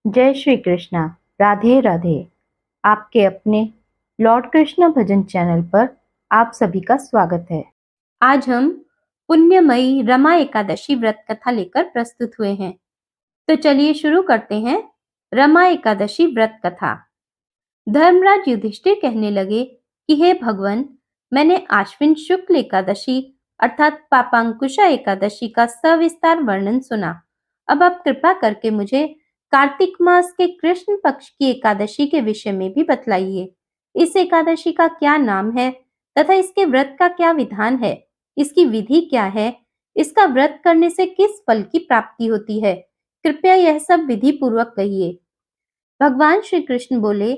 जय श्री कृष्णा। राधे राधे। आपके अपने लॉर्ड कृष्ण भजन चैनल पर आप सभी का स्वागत है। आज हम पुण्यमयी रमा एकादशी व्रत कथा लेकर प्रस्तुत हुए हैं। तो चलिए शुरू करते हैं रमा एकादशी व्रत कथा। धर्मराज युधिष्ठिर कहने लगे कि हे भगवान, मैंने आश्विन शुक्ल एकादशी अर्थात पापांकुशा एकादशी का सविस्तार वर्णन सुना। अब आप कृपा करके मुझे कार्तिक मास के कृष्ण पक्ष की एकादशी के विषय में भी बतलाइए। इस एकादशी का क्या नाम है तथा इसके व्रत का क्या विधान है, इसकी विधि क्या है, इसका व्रत करने से किस फल की प्राप्ति होती है, कृपया यह सब विधि पूर्वक कहिए। भगवान श्री कृष्ण बोले,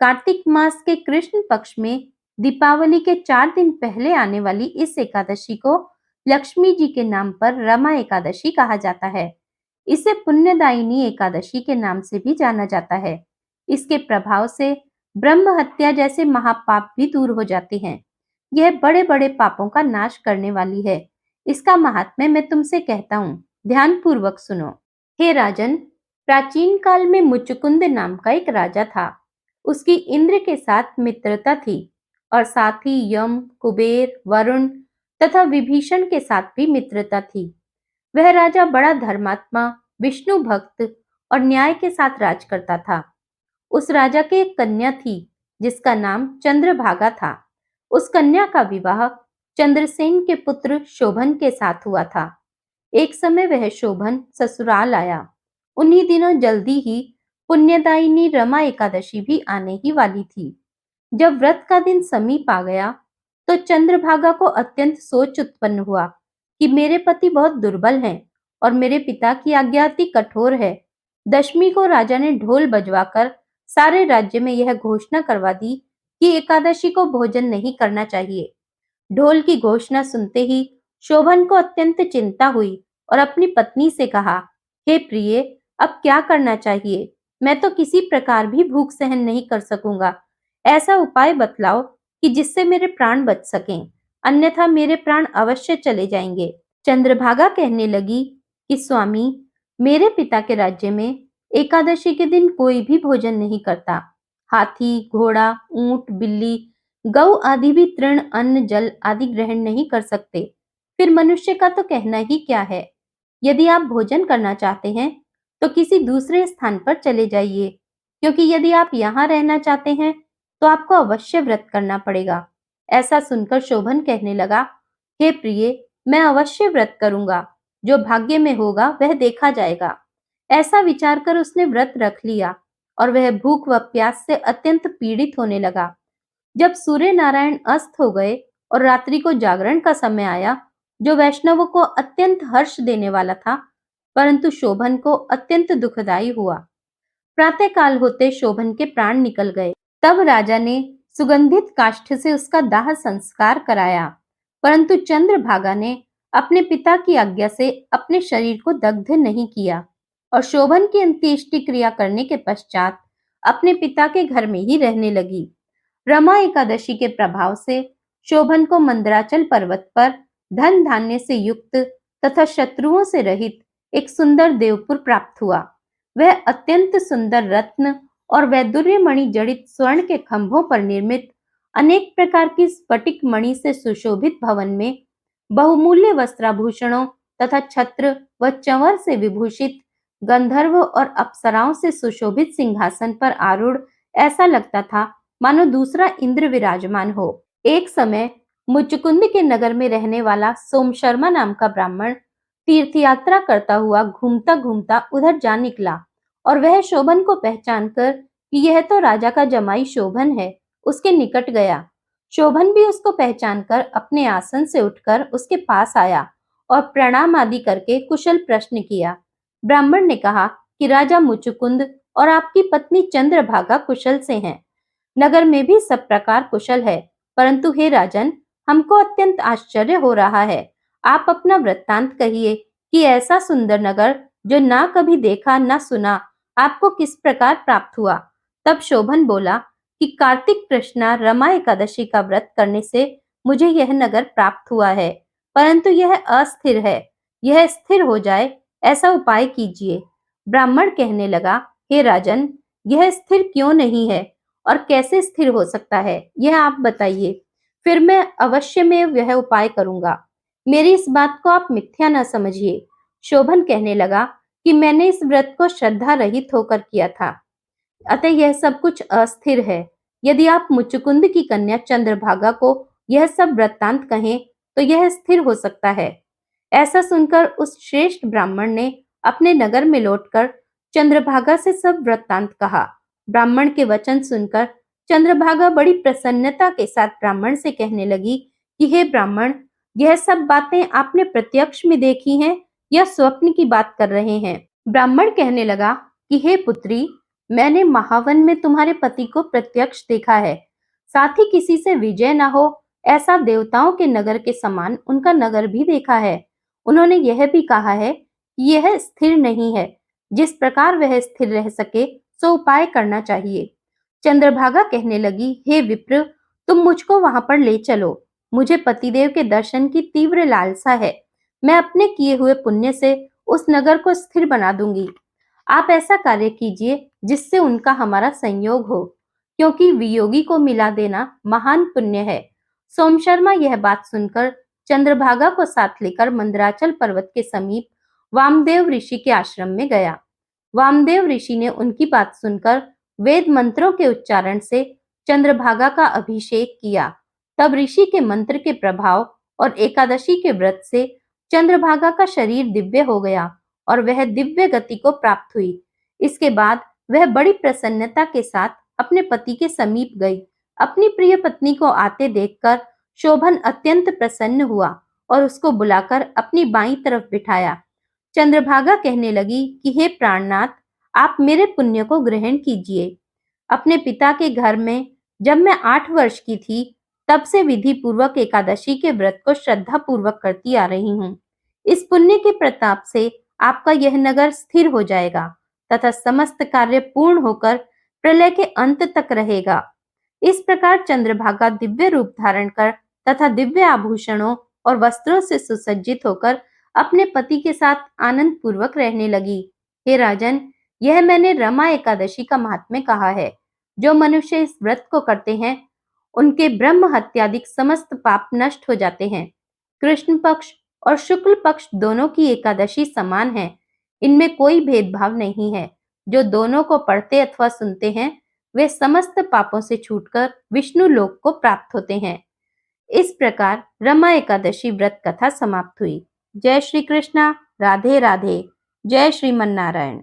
कार्तिक मास के कृष्ण पक्ष में दीपावली के 4 दिन पहले आने वाली इस एकादशी को लक्ष्मी जी के नाम पर रमा एकादशी कहा जाता है। इसे पुण्यदायिनी एकादशी के नाम से भी जाना जाता है। इसके प्रभाव से ब्रह्म हत्या जैसे महापाप भी दूर हो जाते हैं। यह बड़े बड़े पापों का नाश करने वाली है। इसका महात्म्य मैं तुमसे कहता हूँ, ध्यान पूर्वक सुनो। हे राजन, प्राचीन काल में मुचुकुंद नाम का एक राजा था। उसकी इंद्र के साथ मित्रता थी और साथ ही यम, कुबेर, वरुण तथा विभीषण के साथ भी मित्रता थी। वह राजा बड़ा धर्मात्मा, विष्णु भक्त और न्याय के साथ राज करता था। उस राजा की एक कन्या थी जिसका नाम चंद्रभागा था। उस कन्या का विवाह चंद्रसेन के पुत्र शोभन के साथ हुआ था। एक समय वह शोभन ससुराल आया। उन्हीं दिनों जल्दी ही पुण्यदायिनी रमा एकादशी भी आने ही वाली थी। जब व्रत का दिन समीप आ गया तो चंद्रभागा को अत्यंत सोच उत्पन्न हुआ कि मेरे पति बहुत दुर्बल हैं और मेरे पिता की आज्ञा अति कठोर है। दशमी को राजा ने ढोल बजवाकर सारे राज्य में यह घोषणा करवा दी कि एकादशी को भोजन नहीं करना चाहिए। ढोल की घोषणा सुनते ही शोभन को अत्यंत चिंता हुई और अपनी पत्नी से कहा, हे प्रिय, अब क्या करना चाहिए? मैं तो किसी प्रकार भी भूख सहन नहीं कर सकूंगा। ऐसा उपाय बतलाओ कि जिससे मेरे प्राण बच सकें, अन्यथा मेरे प्राण अवश्य चले जाएंगे। चंद्रभागा कहने लगी कि स्वामी, मेरे पिता के राज्य में एकादशी के दिन कोई भी भोजन नहीं करता। हाथी, घोड़ा, ऊंट, बिल्ली, गौ आदि भी तृण, अन्न, जल आदि ग्रहण नहीं कर सकते। फिर मनुष्य का तो कहना ही क्या है। यदि आप भोजन करना चाहते हैं तो किसी दूसरे स्थान पर चले जाइए, क्योंकि यदि आप यहाँ रहना चाहते हैं तो आपको अवश्य व्रत करना पड़ेगा। ऐसा सुनकर शोभन कहने लगा, हे प्रिय, मैं अवश्य व्रत करूंगा। जो भाग्य में होगा वह देखा जाएगा। ऐसा विचार कर उसने व्रत रख लिया और वह भूख व प्यास से अत्यंत पीड़ित होने लगा। जब सूर्य नारायण अस्त हो गए और रात्रि को जागरण का समय आया, जो वैष्णवों को अत्यंत हर्ष देने वाला था, परंतु शोभन को अत्यंत दुखदायी हुआ। प्रातः काल होते शोभन के प्राण निकल गए। तब राजा ने सुगंधित काष्ठ से उसका दाह संस्कार कराया, परंतु चंद्रभागा ने अपने पिता की आज्ञा से अपने शरीर को दग्ध नहीं किया और शोभन की अंत्येष्टि क्रिया करने के पश्चात अपने पिता के घर में ही रहने लगी। रमा एकादशी के प्रभाव से शोभन को मंदराचल पर्वत पर धन धान्य से युक्त तथा शत्रुओं से रहित एक सुंदर देवपुर प्राप्त हुआ। वह अत्यंत सुंदर रत्न और वैदुर्य मणि जड़ित स्वर्ण के खंभों पर निर्मित अनेक प्रकार की स्फटिक मणि से सुशोभित भवन में बहुमूल्य वस्त्राभूषणों तथा छत्र व चंवर से विभूषित गंधर्व और अप्सराओं से सुशोभित सिंहासन पर आरूढ़ ऐसा लगता था मानो दूसरा इंद्र विराजमान हो। एक समय मुचुकुंद के नगर में रहने वाला सोम शर्मा नाम का ब्राह्मण तीर्थ यात्रा करता हुआ घूमता घूमता उधर जा निकला और वह शोभन को पहचान कर कि यह तो राजा का जमाई शोभन है, उसके निकट गया। शोभन भी उसको पहचान कर अपने आसन से उठकर उसके पास आया और प्रणाम आदि करके कुशल प्रश्न किया। ब्राह्मण ने कहा कि राजा मुचुकुंद और आपकी पत्नी चंद्रभागा कुशल से हैं। नगर में भी सब प्रकार कुशल है, परंतु हे राजन, हमको अत्यंत आश्चर्य हो रहा है। आप अपना वृत्तांत कहिए कि ऐसा सुंदर नगर जो ना कभी देखा ना सुना, आपको किस प्रकार प्राप्त हुआ। तब शोभन बोला कि कार्तिक कृष्णा रमा एकादशी का व्रत करने से मुझे यह नगर प्राप्त हुआ है, परंतु यह अस्थिर है। यह स्थिर हो जाए ऐसा उपाय कीजिए। ब्राह्मण कहने लगा, हे राजन, यह स्थिर क्यों नहीं है और कैसे स्थिर हो सकता है, यह आप बताइए। फिर मैं अवश्य में यह उपाय करूंगा। मेरी इस बात को आप मिथ्या न समझिए। शोभन कहने लगा कि मैंने इस व्रत को श्रद्धा रहित होकर किया था, अतः यह सब कुछ अस्थिर है। यदि आप मुचुकुंद की कन्या चंद्रभागा को यह सब वृत्तांत कहें तो यह स्थिर हो सकता है। ऐसा सुनकर उस श्रेष्ठ ब्राह्मण ने अपने नगर में लौटकर चंद्रभागा से सब वृत्तांत कहा। ब्राह्मण के वचन सुनकर चंद्रभागा बड़ी प्रसन्नता के साथ ब्राह्मण से कहने लगी कि हे ब्राह्मण, यह सब बातें आपने प्रत्यक्ष में देखी हैं या स्वप्न की बात कर रहे हैं? ब्राह्मण कहने लगा कि हे पुत्री, मैंने महावन में तुम्हारे पति को प्रत्यक्ष देखा है। साथ ही किसी से विजय न हो ऐसा देवताओं के नगर के समान उनका नगर भी देखा है। उन्होंने यह भी कहा है कि यह स्थिर नहीं है। जिस प्रकार वह स्थिर रह सके सो उपाय करना चाहिए। चंद्रभागा कहने लगी, हे विप्र, तुम मुझको वहां पर ले चलो। मुझे पतिदेव के दर्शन की तीव्र लालसा है। मैं अपने किए हुए पुण्य से उस नगर को स्थिर बना दूंगी। आप ऐसा कार्य कीजिए जिससे उनका हमारा संयोग हो, क्योंकि वियोगी को मिला देना महान पुण्य है। सोम शर्मा यह बात सुनकर चंद्रभागा को साथ लेकर मंदराचल पर्वत के समीप वामदेव ऋषि के आश्रम में गया। वामदेव ऋषि ने उनकी बात सुनकर वेद मंत्रों के उच्चारण से चंद्रभागा का अभिषेक किया। तब ऋषि के मंत्र के प्रभाव और एकादशी के व्रत से चंद्रभागा का शरीर दिव्य हो गया और वह दिव्य गति को प्राप्त हुई। इसके बाद वह बड़ी प्रसन्नता के साथ अपने पति के समीप गई। अपनी प्रिय पत्नी को आते देखकर शोभन अत्यंत प्रसन्न हुआ और उसको बुलाकर अपनी बाईं तरफ बिठाया। चंद्रभागा कहने लगी कि हे प्राणनाथ, आप मेरे पुण्य को ग्रहण कीजिए। अपने पिता के घर में जब मैं 8 वर्ष की थी, तब से विधि पूर्वक एकादशी के व्रत को श्रद्धा पूर्वक करती आ रही हूँ। इस पुण्य के प्रताप से आपका यह नगर स्थिर हो जाएगा तथा समस्त कार्य पूर्ण होकर प्रलय के अंत तक रहेगा। इस प्रकार चंद्रभागा दिव्य रूप धारण कर तथा दिव्य आभूषणों और वस्त्रों से सुसज्जित होकर अपने पति के साथ आनंद पूर्वक रहने लगी। हे राजन, यह मैंने रमा एकादशी का महात्म्य कहा है। जो मनुष्य इस व्रत को करते हैं उनके ब्रह्म हत्यादिक समस्त पाप नष्ट हो जाते हैं। कृष्ण पक्ष और शुक्ल पक्ष दोनों की एकादशी समान है। इनमें कोई भेदभाव नहीं है। जो दोनों को पढ़ते अथवा सुनते हैं वे समस्त पापों से छूटकर विष्णु लोक को प्राप्त होते हैं। इस प्रकार रमा एकादशी व्रत कथा समाप्त हुई। जय श्री कृष्णा। राधे राधे। जय श्रीमन नारायण।